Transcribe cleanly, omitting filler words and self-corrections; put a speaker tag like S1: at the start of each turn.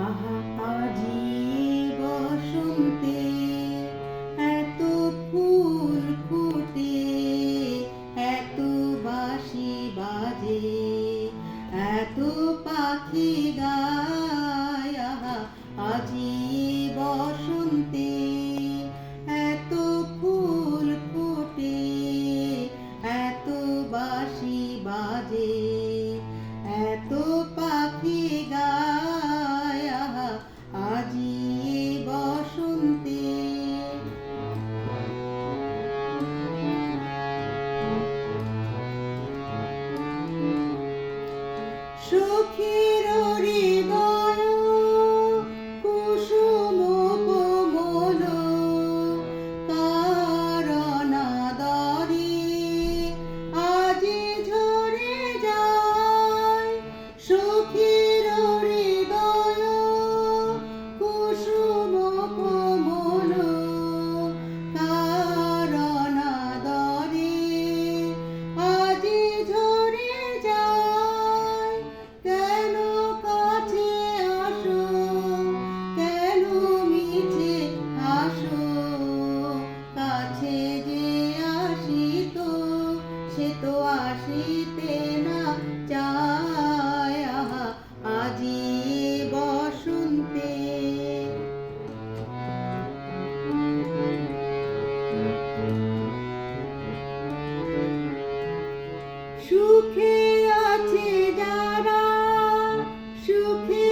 S1: আহা আজি বসন্তে এত ফুল ফোটে, এত বাঁশি বাজে, এত পাখি গায়। আহা আজি বসন্তে এত ফুল ফোটে, এত বাঁশি বাজে, এত পাখি গায়। আহা আজি বসন্তে। সখীর হৃদয় কুসুম কোমল, কারণ আদরে আজি ঝরে যায়। সখীর হৃদয় কুসুম কোমল, কারণ আদরে আজি ঝরে যায়। কেন কাছে আসো, কেন মিছে আসো, কাছে যে আসিত সে তো আসিতে না চায়। আহা আজি বসন্তে। সুখে আছে যারা, সুখে